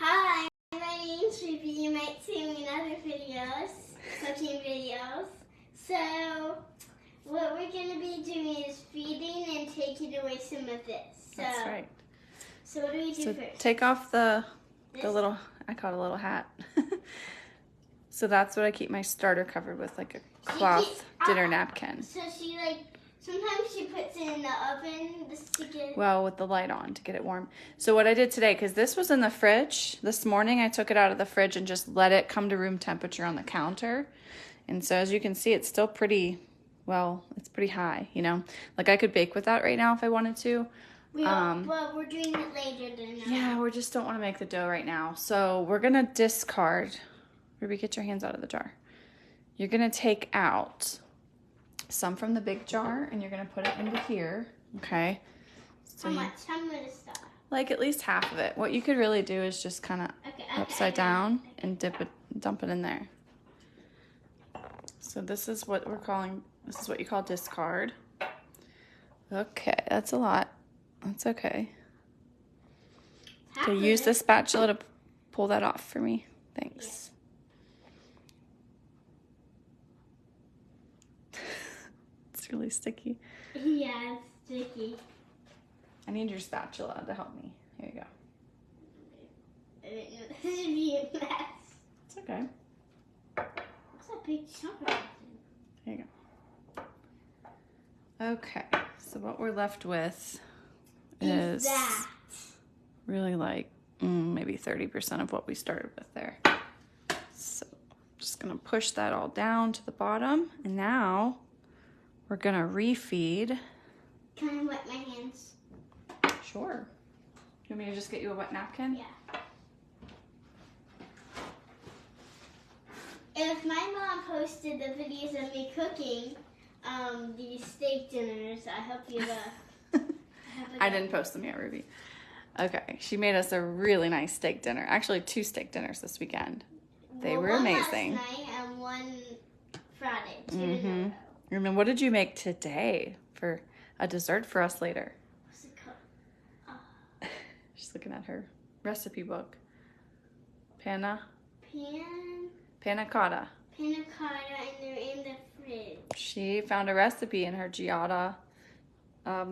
Hi, my name's Ruby. You might see me in other videos, cooking videos. So, what we're going to be doing is feeding and taking away some of this. So, that's right. So what do we do first? Take off the little, I call it a little hat. So that's what I keep my starter covered with, like a cloth dinner napkin. So sometimes she puts it in the oven to get... Well, with the light on to get it warm. So what I did today, because this was in the fridge, this morning I took it out of the fridge and just let it come to room temperature on the counter. And so as you can see, it's still pretty, well, it's pretty high, you know. Like I could bake with that right now if I wanted to. Well, we're doing it later than that. Yeah, we just don't want to make the dough right now. So we're going to discard. Ruby, get your hands out of the jar. You're going to take out some from the big jar and you're going to put it into here. Okay. So how much? How much stuff? Like at least half of it. What you could really do is just kind of upside down and dump it in there. So this is what this is what you call discard. Okay, that's a lot. That's okay. Okay, use the spatula to pull that off for me. Thanks. Yeah. It's really sticky. Yeah, it's sticky. I need your spatula to help me. Here you go. This is be a mess. It's okay. What's that big chunk of it? There you go. Okay, so what we're left with is that really like maybe 30% of what we started with there. So just gonna push that all down to the bottom, and now we're gonna refeed. Can I wet my hands? Sure. You want me to just get you a wet napkin? Yeah. If my mom posted the videos of me cooking these steak dinners, I hope you I didn't post them yet, Ruby. Okay, she made us a really nice steak dinner. Actually, 2 steak dinners this weekend. They were amazing. One last night and one Friday. Mm-hmm. And then what did you make today for a dessert for us later? What's it called? She's looking at her recipe book. Panna cotta. Panna cotta, and they're in the fridge. She found a recipe in her Giada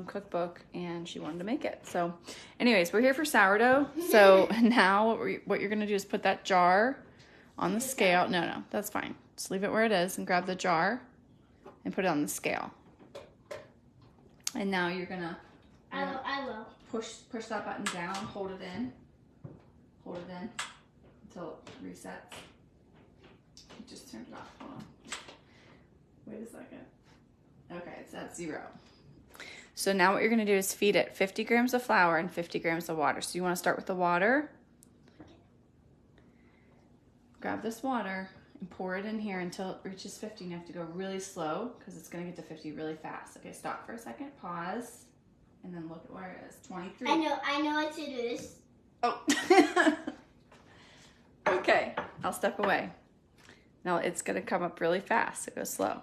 cookbook, and she wanted to make it. So anyways, we're here for sourdough. So now what you're going to do is put that jar on the scale. No, that's fine. Just leave it where it is and grab the jar and put it on the scale. And now you're going to I will. Push that button down, hold it in until it resets. I just turned it off. Hold on. Wait a second. Okay, it's at 0. So now what you're going to do is feed it 50 grams of flour and 50 grams of water. So you want to start with the water. Grab this water and pour it in here until it reaches 50. And you have to go really slow because it's going to get to 50 really fast. Okay, stop for a second. Pause. And then look at where it is. 23. I know what to do this. Oh. Okay, I'll step away. Now it's going to come up really fast. So go slow.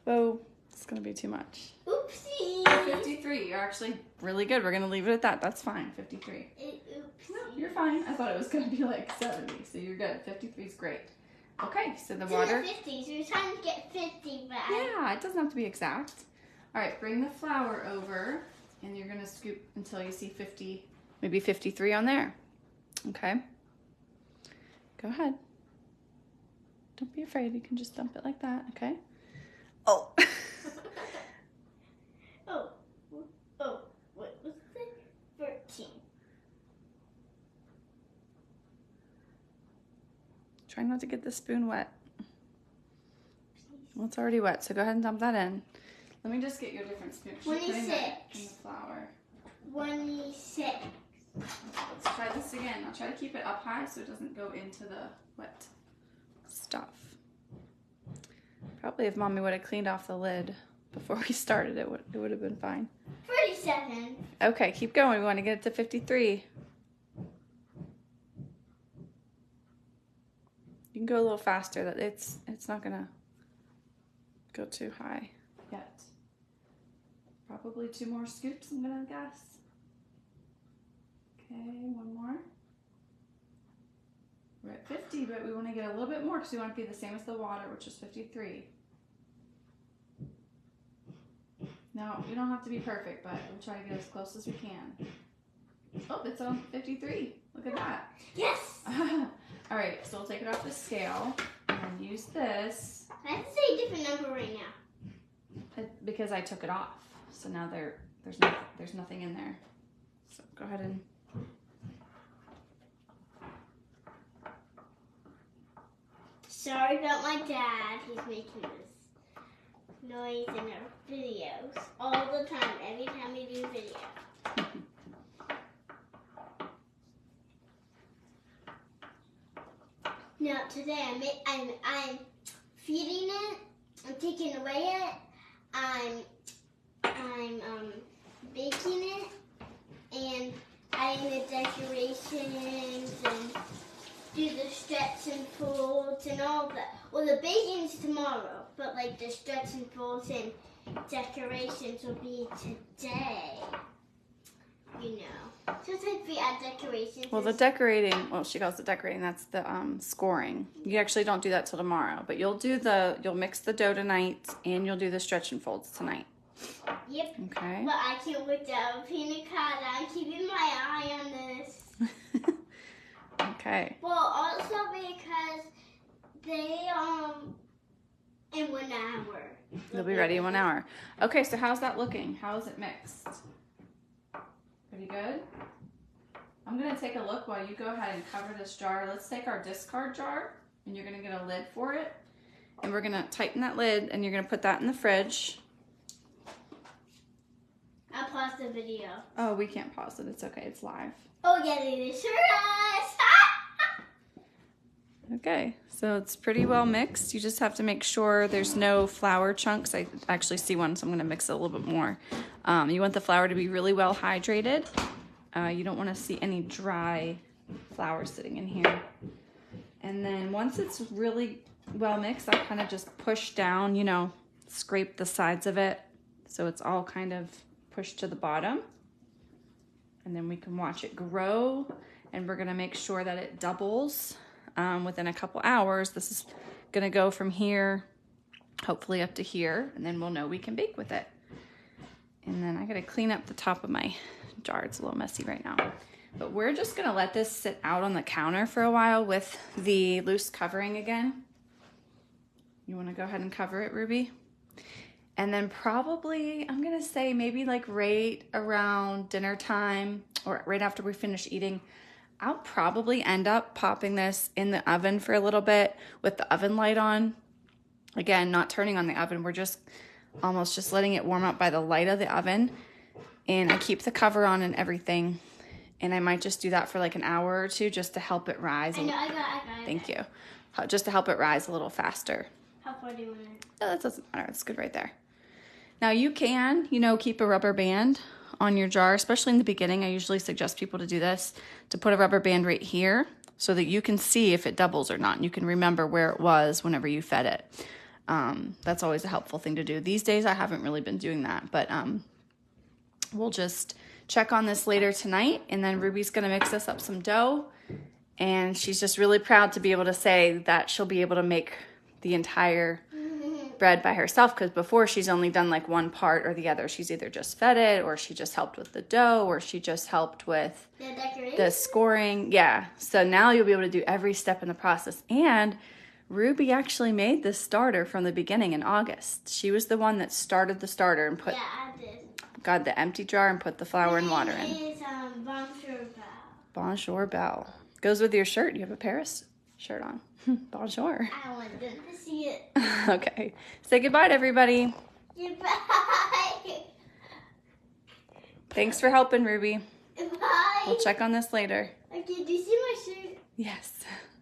Whoa, it's going to be too much. Oopsie. 53. You're actually really good. We're going to leave it at that. That's fine. 53. Oopsie. No, you're fine. I thought it was going to be like 70. So you're good. 53 is great. Okay, so the water. It's in the 50s. We're trying to get 50 back. Yeah, it doesn't have to be exact. All right, bring the flour over, and you're going to scoop until you see 50, maybe 53 on there. Okay. Go ahead. Don't be afraid. You can just dump it like that, okay? Oh. What was it? 13. Try not to get the spoon wet. Well, it's already wet, so go ahead and dump that in. Let me just get you a different spoon. 26. In the flour. 26. Let's try this again. I'll try to keep it up high so it doesn't go into the wet stuff. Probably if Mommy would have cleaned off the lid before we started, it would have been fine. 47. Okay, keep going. We want to get it to 53. You can go a little faster. That it's not gonna go too high yet. Probably 2 more scoops, I'm gonna guess. Okay, 1 more. We're at 50, but we want to get a little bit more because we want it to be the same as the water, which is 53. Now, we don't have to be perfect, but we'll try to get as close as we can. Oh, it's on 53. Look at that. Yes! All right, so we'll take it off the scale and use this. I have to say a different number right now. Because I took it off. So now there's nothing in there. So go ahead and... Sorry about my dad. He's making this noise in our videos all the time. Every time we do a video. Now today I'm feeding it. I'm taking away it. I'm baking it and adding the decorations and do the stretch and folds and all that. Well, the baking's tomorrow, but like the stretch and folds and decorations will be today. You know, sometimes we add decorations. Well, the decorating, well, she calls it decorating. That's the scoring. You actually don't do that till tomorrow, but you'll mix the dough tonight and you'll do the stretch and folds tonight. Yep. Okay. But I can't wait to have a pina colada. I'm keeping my eye on this. Okay. Well, also because they in 1 hour. They'll be ready in 1 hour. Okay, so how's that looking? How is it mixed? Pretty good? I'm going to take a look while you go ahead and cover this jar. Let's take our discard jar, and you're going to get a lid for it. And we're going to tighten that lid, and you're going to put that in the fridge. I'll pause the video. Oh, we can't pause it. It's okay. It's live. Oh, yeah, it is. Sure does. Okay, so it's pretty well mixed. You just have to make sure there's no flour chunks. I actually see one, so I'm going to mix it a little bit more. You want the flour to be really well hydrated. You don't want to see any dry flour sitting in here. And then once it's really well mixed, I kind of just push down, you know, scrape the sides of it so it's all kind of pushed to the bottom. And then we can watch it grow, and we're going to make sure that it doubles. Within a couple hours. This is gonna go from here, hopefully up to here, and then we'll know we can bake with it. And then I gotta clean up the top of my jar. It's a little messy right now. But we're just gonna let this sit out on the counter for a while with the loose covering again. You wanna go ahead and cover it, Ruby? And then probably, I'm gonna say maybe like right around dinner time or right after we finish eating, I'll probably end up popping this in the oven for a little bit with the oven light on. Again, not turning on the oven. We're just almost just letting it warm up by the light of the oven. And I keep the cover on and everything. And I might just do that for like an hour or two just to help it rise. I know, I got it. Thank you. Just to help it rise a little faster. How far do you want it? Oh, that doesn't matter. It's good right there. Now you can, you know, keep a rubber band on your jar, especially in the beginning. I usually suggest people to do this, to put a rubber band right here so that you can see if it doubles or not. And you can remember where it was whenever you fed it. That's always a helpful thing to do. These days I haven't really been doing that, but we'll just check on this later tonight. And then Ruby's gonna mix us up some dough. And she's just really proud to be able to say that she'll be able to make the entire bread by herself, because before she's only done like one part or the other. She's either just fed it, or she just helped with the dough, or she just helped with the scoring. Yeah, so now you'll be able to do every step in the process. And Ruby actually made this starter from the beginning in August. She was the one that started the starter and got the empty jar and put the flour and water in. It's Bonjour Belle. Bonjour Belle. Goes with your shirt. You have a Paris shirt on. Bonjour. I want them to see it. Okay. Say goodbye to everybody. Goodbye. Thanks for helping, Ruby. Bye. We'll check on this later. Okay, do you see my shirt? Yes.